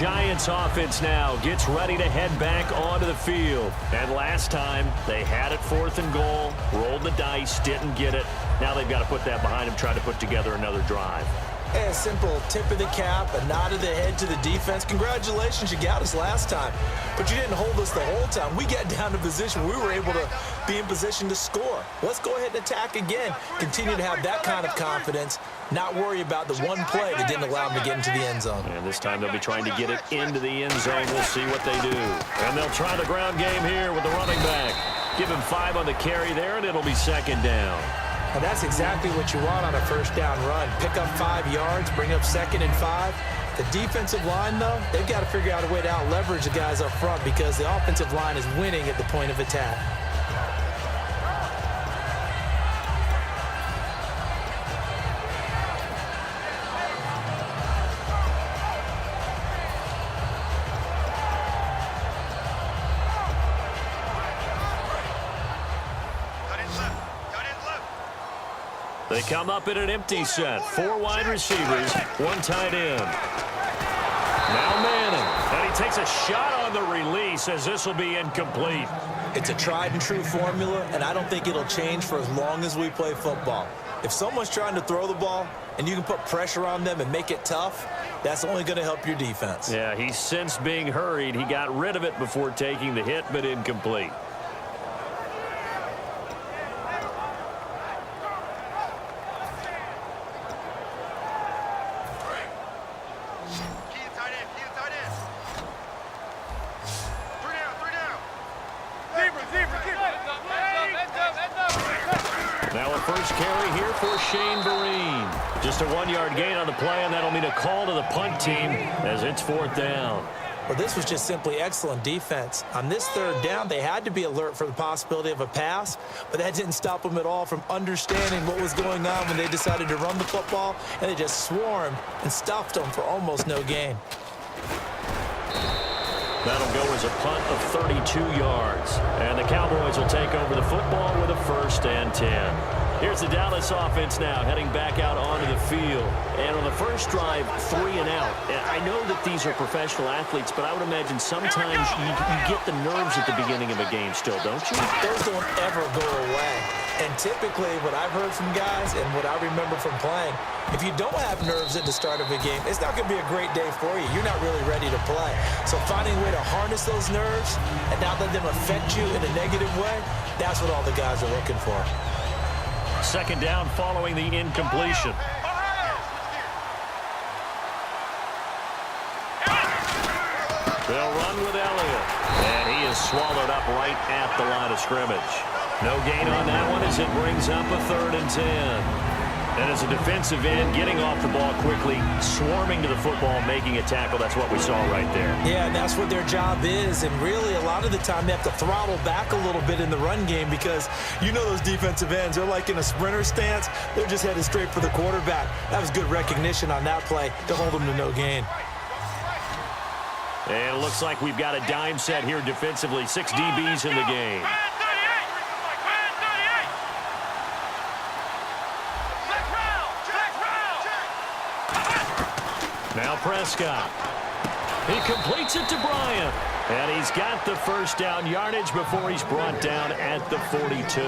Giants offense now gets ready to head back onto the field. And last time, they had it 4th and goal, rolled the dice, didn't get it. Now they've got to put that behind them, try to put together another drive. Hey, a simple tip of the cap, a nod of the head to the defense. Congratulations, you got us last time. But you didn't hold us the whole time. We got down to position. We were able to be in position to score. Let's go ahead and attack again. Continue to have that kind of confidence. Not worry about the one play that didn't allow them to get into the end zone. And this time they'll be trying to get it into the end zone. We'll see what they do. And they'll try the ground game here with the running back. Give him 5 on the carry there, and it'll be 2nd down. And that's exactly what you want on a 1st down run. Pick up 5 yards, bring up 2nd and 5. The defensive line, though, they've got to figure out a way to out-leverage the guys up front because the offensive line is winning at the point of attack. They come up in an empty set. 4 wide receivers, 1 tight end. Now Manning. And he takes a shot on the release as this will be incomplete. It's a tried and true formula, and I don't think it'll change for as long as we play football. If someone's trying to throw the ball and you can put pressure on them and make it tough, that's only going to help your defense. Yeah, he sensed being hurried. He got rid of it before taking the hit, but incomplete. Now a first carry here for Shane Vereen. Just a 1-yard gain on the play, and that'll mean a call to the punt team as it's 4th down. Well, this was just simply excellent defense. On this 3rd down, they had to be alert for the possibility of a pass, but that didn't stop them at all from understanding what was going on when they decided to run the football, and they just swarmed and stuffed them for almost no gain. That'll go as a punt of 32 yards. And the Cowboys will take over the football with a 1st and 10. Here's the Dallas offense now heading back out onto the field. And on the first drive, 3 and out. And I know that these are professional athletes, but I would imagine sometimes you get the nerves at the beginning of a game still, don't you? Those don't ever go away. And typically what I've heard from guys and what I remember from playing, if you don't have nerves at the start of a game, it's not going to be a great day for you. You're not really ready to play. So finding a way to harness those nerves and not let them affect you in a negative way, that's what all the guys are looking for. 2nd down following the incompletion. They'll run with Elliott. And he is swallowed up right at the line of scrimmage. No gain on that one as it brings up a 3rd and 10. And as a defensive end, getting off the ball quickly, swarming to the football, making a tackle, that's what we saw right there. Yeah, and that's what their job is. And really, a lot of the time, they have to throttle back a little bit in the run game because you know those defensive ends, they're like in a sprinter stance. They're just headed straight for the quarterback. That was good recognition on that play to hold them to no gain. And it looks like we've got a dime set here defensively. 6 DBs in the game. Now Prescott. He completes it to Bryant. And he's got the 1st down yardage before he's brought down at the 42.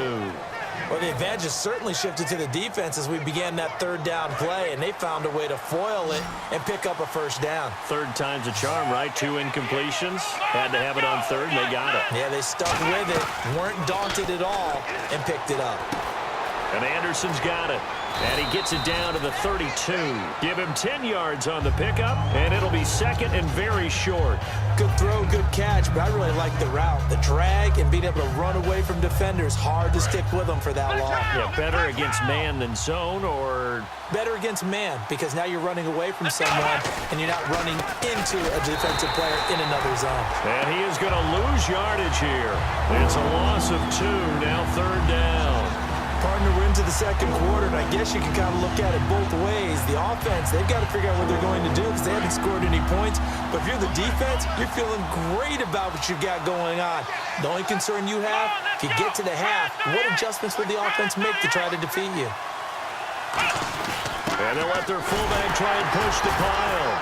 Well, the advantage has certainly shifted to the defense as we began that 3rd down play, and they found a way to foil it and pick up a 1st down. 3rd time's a charm, right? 2 incompletions. Had to have it on 3rd, and they got it. Yeah, they stuck with it, weren't daunted at all, and picked it up. And Anderson's got it. And he gets it down to the 32. Give him 10 yards on the pickup, and it'll be 2nd and very short. Good throw, good catch, but I really like the route. The drag and being able to run away from defenders, hard to stick with them for that long. Yeah, better against man than zone, or? Better against man, because now you're running away from someone, and you're not running into a defensive player in another zone. And he is going to lose yardage here. It's a loss of 2, now 3rd down. Partner, we're into the 2nd quarter, and I guess you can kind of look at it both ways. The offense, they've got to figure out what they're going to do because they haven't scored any points. But if you're the defense, you're feeling great about what you've got going on. The only concern you have, if you get to the half, what adjustments will the offense make to try to defeat you? And they'll let their fullback try and push the pile.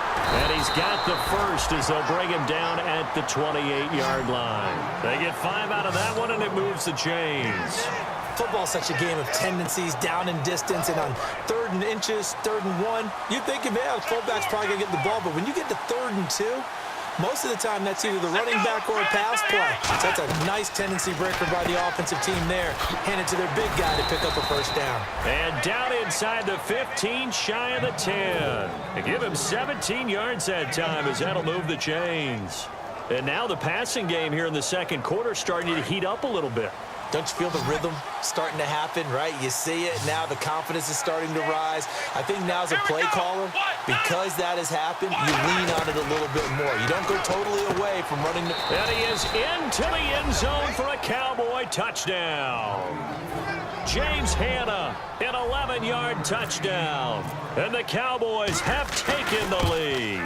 And he's got the first as they'll bring him down at the 28-yard line. They get 5 out of that one, and it moves the chains. Football's such a game of tendencies, down and distance, and on 3rd and inches, 3rd and 1, you're thinking, man, the fullback's probably going to get the ball. But when you get to 3rd and 2, most of the time that's either the running back or a pass play. So that's a nice tendency breaker by the offensive team there. Hand it to their big guy to pick up a first down. And down inside the 15, shy of the 10. They give him 17 yards that time as that'll move the chains. And now the passing game here in the second quarter starting to heat up a little bit. Don't you feel the rhythm starting to happen, right? You see it. Now the confidence is starting to rise. I think now as a play caller, because that has happened, you lean on it a little bit more. You don't go totally away from running. And he is into the end zone for a Cowboy touchdown. James Hanna, an 11-yard touchdown. And the Cowboys have taken the lead.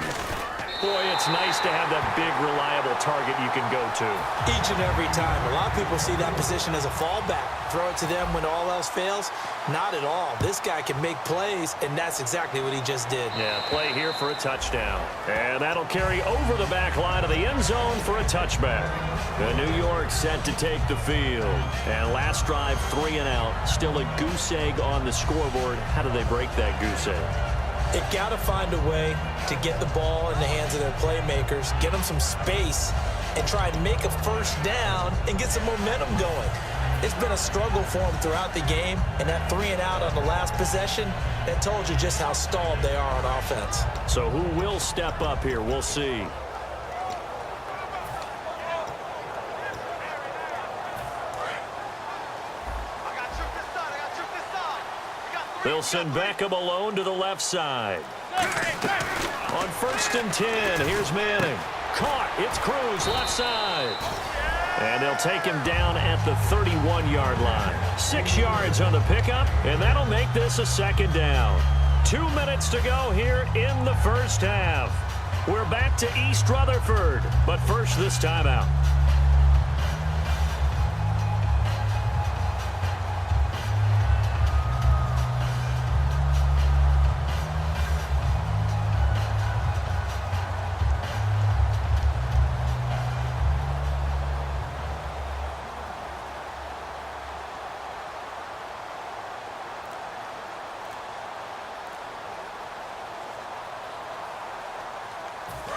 Boy, it's nice to have that big, reliable target you can go to. Each and every time. A lot of people see that position as a fallback. Throw it to them when all else fails. Not at all. This guy can make plays, and that's exactly what he just did. Yeah, play here for a touchdown. And that'll carry over the back line of the end zone for a touchback. The New York set to take the field. And last drive, 3 and out. Still a goose egg on the scoreboard. How do they break that goose egg? They got to find a way to get the ball in the hands of their playmakers, get them some space, and try and make a first down and get some momentum going. It's been a struggle for them throughout the game, and that 3 and out on the last possession, that told you just how stalled they are on offense. So who will step up here? We'll see. They'll send Beckham alone to the left side. On 1st and 10, here's Manning. Caught. It's Cruz, left side. And they'll take him down at the 31-yard line. 6 yards on the pickup, and that'll make this a second down. 2 minutes to go here in the first half. We're back to East Rutherford, but first this timeout.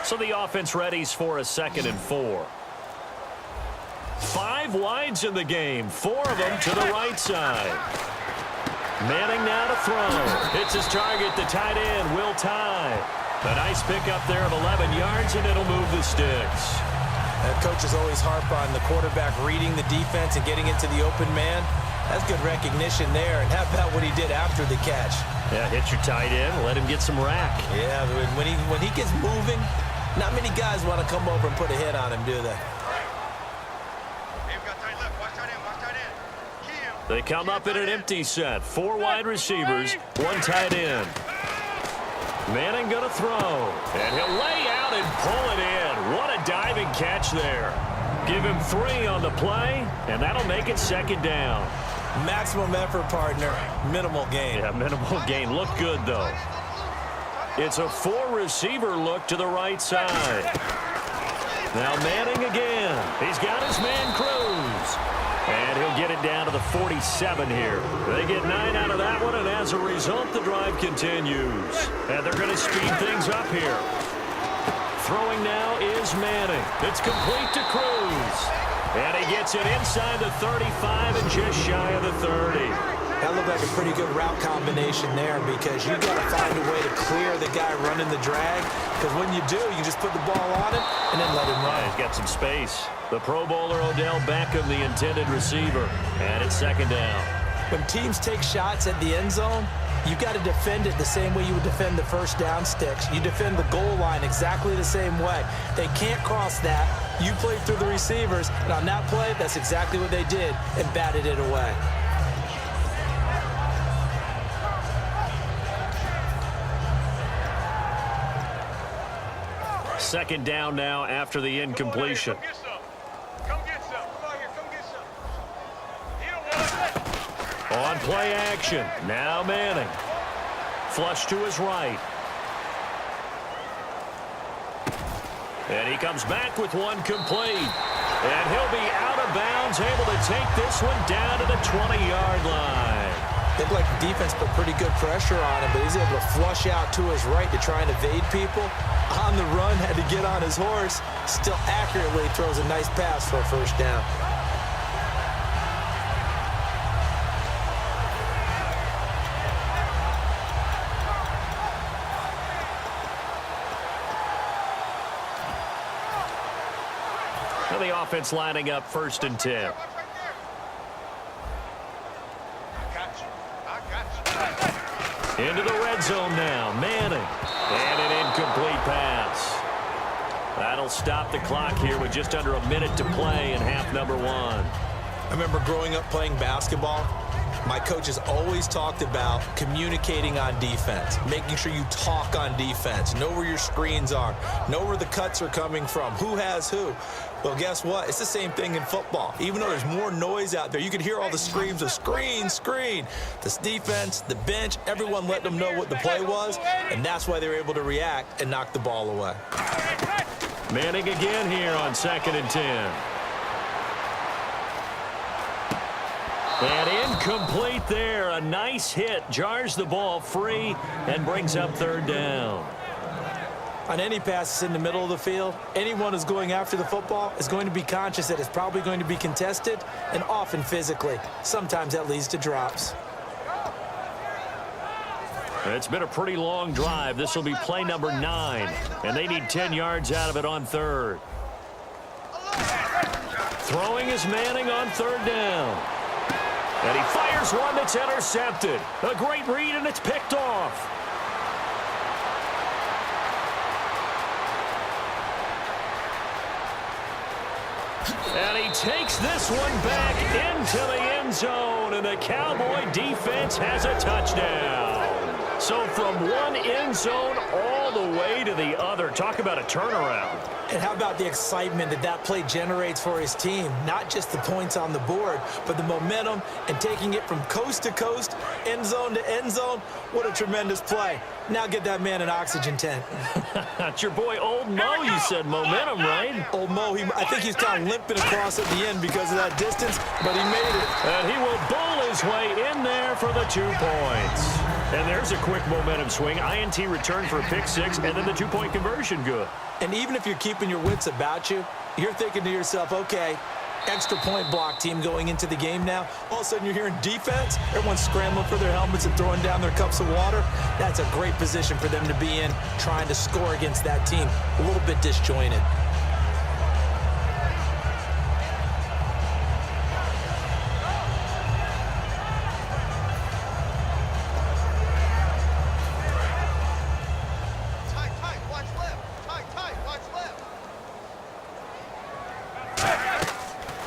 So the offense readies for a 2nd and 4. 5 wides in the game, 4 of them to the right side. Manning now to throw. Hits his target, the tight end, Will Tye. A nice pickup there of 11 yards, and it'll move the sticks. Coaches always harp on the quarterback reading the defense and getting into the open man. That's good recognition there. And how about what he did after the catch? Yeah, hit your tight end, let him get some rack. Yeah, when he gets moving, not many guys want to come over and put a hit on him, do they? They come up in an empty set. 4 wide receivers, 1 tight end. Manning going to throw. And he'll lay out and pull it in. What a diving catch there. Give him 3 on the play, and that'll make it 2nd down. Maximum effort, partner. Minimal gain. Yeah, minimal gain. Look good, though. It's a 4-receiver look to the right side. Now Manning again. He's got his man Cruz. And he'll get it down to the 47 here. They get 9 out of that one, and as a result, the drive continues. And they're going to speed things up here. Throwing now is Manning. It's complete to Cruz. And he gets it inside the 35 and just shy of the 30. That looked like a pretty good route combination there because you've got to find a way to clear the guy running the drag. Because when you do, you just put the ball on him and then let him run. He's got some space. The Pro Bowler Odell Beckham, the intended receiver. And it's 2nd down. When teams take shots at the end zone, you've got to defend it the same way you would defend the first down sticks. You defend the goal line exactly the same way. They can't cross that. You play through the receivers. And on that play, that's exactly what they did and batted it away. Second down now after the incompletion. On play action. Now Manning. Flush to his right. And he comes back with one complete. And he'll be out of bounds, able to take this one down to the 20-yard line. Looked like the defense put pretty good pressure on him, but he's able to flush out to his right to try and evade people. On the run, had to get on his horse. Still accurately throws a nice pass for a first down. The offense lining up 1st and 10. Into the red zone now. Manning. And an incomplete pass. That'll stop the clock here with just under a minute to play in half number 1. I remember growing up playing basketball. My coaches always talked about communicating on defense, making sure you talk on defense, know where your screens are, know where the cuts are coming from, who has who. Well, guess what? It's the same thing in football. Even though there's more noise out there, you can hear all the screams of screen, screen. This defense, the bench, everyone let them know what the play was, and that's why they were able to react and knock the ball away. Manning again here on 2nd and 10. And incomplete there. A nice hit. Jars the ball free and brings up 3rd down. On any passes in the middle of the field, anyone who's going after the football is going to be conscious that it's probably going to be contested and often physically. Sometimes that leads to drops. It's been a pretty long drive. This will be play number 9, and they need 10 yards out of it on 3rd. Throwing is Manning on 3rd down. And he fires one that's intercepted. A great read, and it's picked off. And he takes this one back into the end zone, and the Cowboy defense has a touchdown. So from one end zone all the way to the other. Talk about a turnaround. And how about the excitement that that play generates for his team? Not just the points on the board, but the momentum and taking it from coast to coast, end zone to end zone. What a tremendous play. Now get that man an oxygen tent. That's your boy Old Mo, you said. Momentum, right? Old Mo, I think he's kind of limping across at the end because of that distance, but he made it. And he will bowl his way in there for the 2 points. And there's a quick momentum swing. INT return for a pick 6, and then the 2-point conversion good. And even if you're keeping your wits about you, you're thinking to yourself, okay, extra point block team going into the game now. All of a sudden you're hearing defense. Everyone's scrambling for their helmets and throwing down their cups of water. That's a great position for them to be in, trying to score against that team. A little bit disjointed.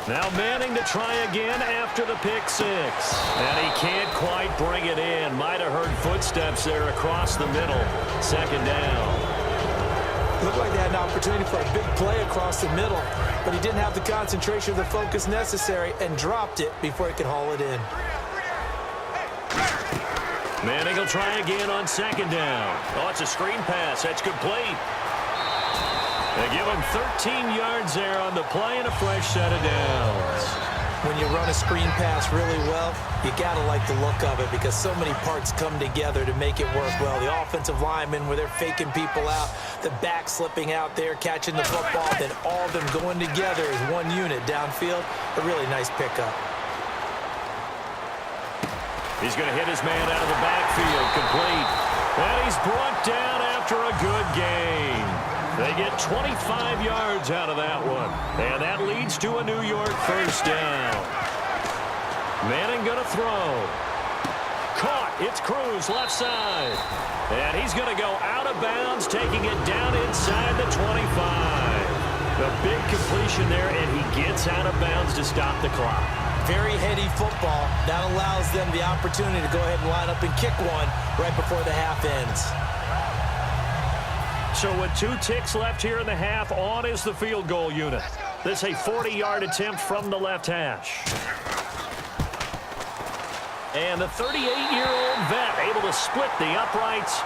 Now Manning to try again after the pick 6. And he can't quite bring it in. Might have heard footsteps there across the middle. 2nd down. Looked like they had an opportunity for a big play across the middle, but he didn't have the concentration or the focus necessary and dropped it before he could haul it in. Manning will try again on 2nd down. Oh, it's a screen pass. That's complete. They give him 13 yards there on the play and a fresh set of downs. When you run a screen pass really well, you got to like the look of it because so many parts come together to make it work well. The offensive linemen where they're faking people out, the back slipping out there, catching the football, then all of them going together as one unit downfield. A really nice pickup. He's going to hit his man out of the backfield, complete. And he's brought down after a good gain. They get 25 yards out of that one. And that leads to a New York first down. Manning going to throw. Caught. It's Cruz left side. And he's going to go out of bounds, taking it down inside the 25. The big completion there, and he gets out of bounds to stop the clock. Very heady football. That allows them the opportunity to go ahead and line up and kick one right before the half ends. So with 2 ticks left here in the half, on is the field goal unit. This is a 40-yard attempt from the left hash. And the 38-year-old vet able to split the uprights.